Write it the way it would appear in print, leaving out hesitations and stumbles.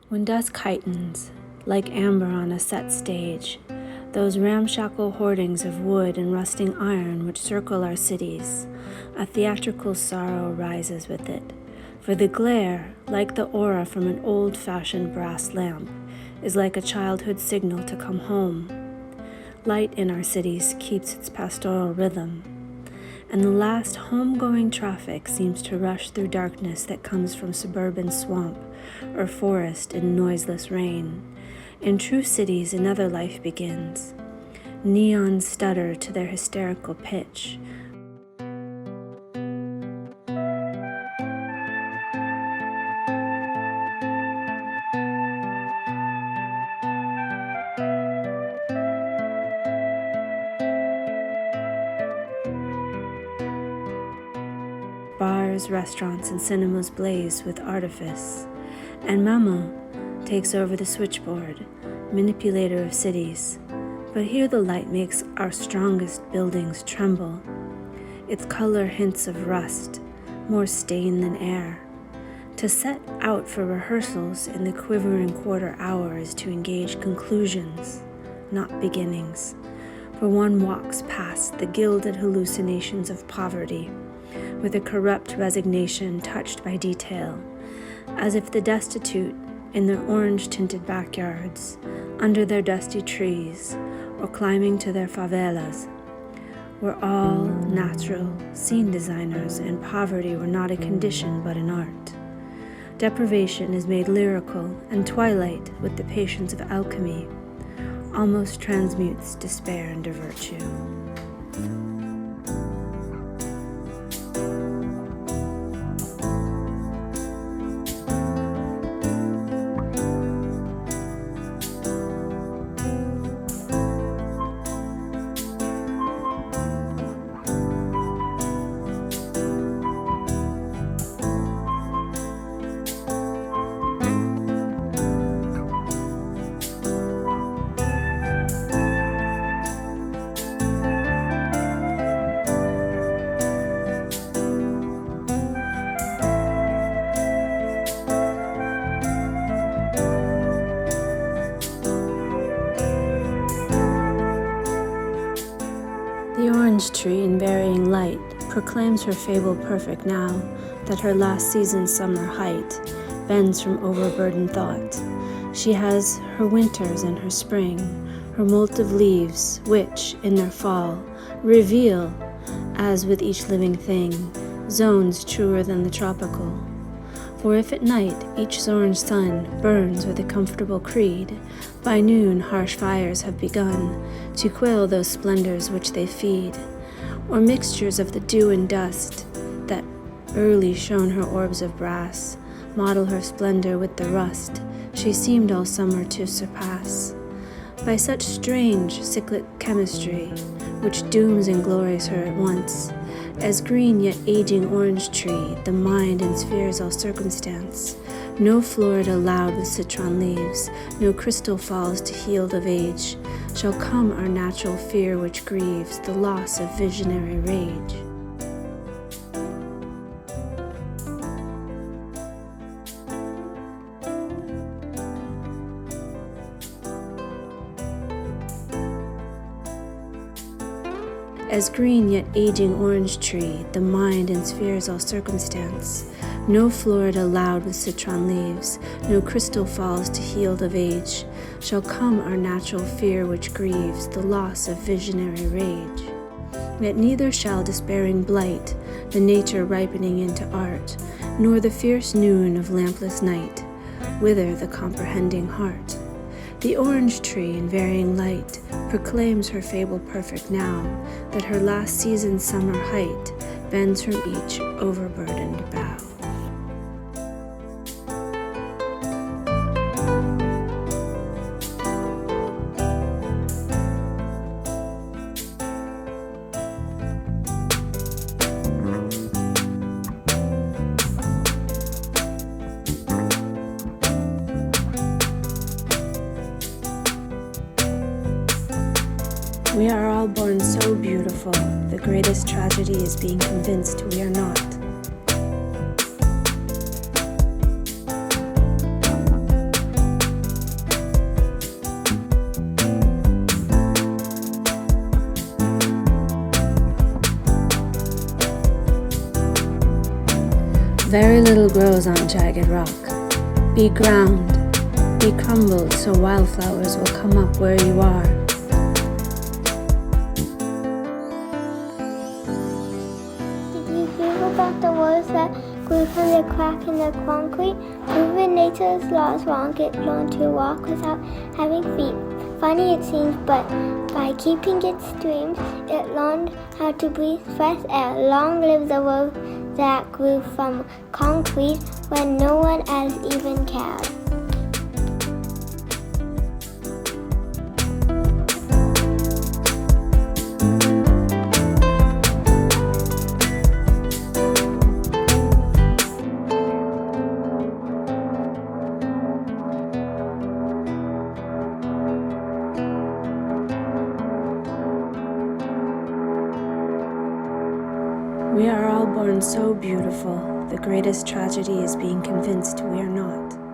When dusk heightens, like amber on a set stage, those ramshackle hoardings of wood and rusting iron which circle our cities, a theatrical sorrow rises with it. For the glare, like the aura from an old-fashioned brass lamp, is like a childhood signal to come home. Light in our cities keeps its pastoral rhythm, and the last home-going traffic seems to rush through darkness that comes from suburban swamp or forest in noiseless rain. In true cities, another life begins. Neons stutter to their hysterical pitch. Bars, restaurants, and cinemas blaze with artifice, and Mama takes over the switchboard, manipulator of cities. But here the light makes our strongest buildings tremble. Its color hints of rust, more stain than air. To set out for rehearsals in the quivering quarter hour is to engage conclusions, not beginnings. For one walks past the gilded hallucinations of poverty, with a corrupt resignation touched by detail, as if the destitute, in their orange-tinted backyards, under their dusty trees, or climbing to their favelas, were all natural scene designers, and poverty were not a condition but an art. Deprivation is made lyrical, and twilight, with the patience of alchemy, almost transmutes despair into virtue. The orange tree in varying light proclaims her fable perfect now that her last season's summer height bends from overburdened thought. She has her winters and her spring, her molt of leaves, which, in their fall, reveal, as with each living thing, zones truer than the tropical. For if at night each orange sun burns with a comfortable creed, by noon harsh fires have begun to quail those splendors which they feed, or mixtures of the dew and dust that early shone her orbs of brass, model her splendor with the rust she seemed all summer to surpass. By such strange cyclic chemistry, which dooms and glories her at once, as green yet aging orange tree, the mind and spheres all circumstance, no Florida loud with citron leaves, no crystal falls to healed of age, shall come our natural fear which grieves the loss of visionary rage. As green yet aging orange tree, the mind and spheres all circumstance, no Florida loud with citron leaves, no crystal falls to healed of age, shall come our natural fear which grieves the loss of visionary rage. Yet neither shall despairing blight the nature ripening into art, nor the fierce noon of lampless night wither the comprehending heart. The orange tree in varying light proclaims her fable perfect now that her last season's summer height bends from each overburdened bough. We are all born so beautiful, the greatest tragedy is being convinced we are not. Very little grows on jagged rock. Be ground, be crumbled so wildflowers will come up where you are. Did you hear about the wolves that grew from the crack in the concrete? Proven nature's laws won't get learned to walk without having feet. Funny it seems, but by keeping its dreams, it learned how to breathe fresh air. Long live the wolf that grew from concrete when no one else even cared. We are all born so beautiful. The greatest tragedy is being convinced we are not.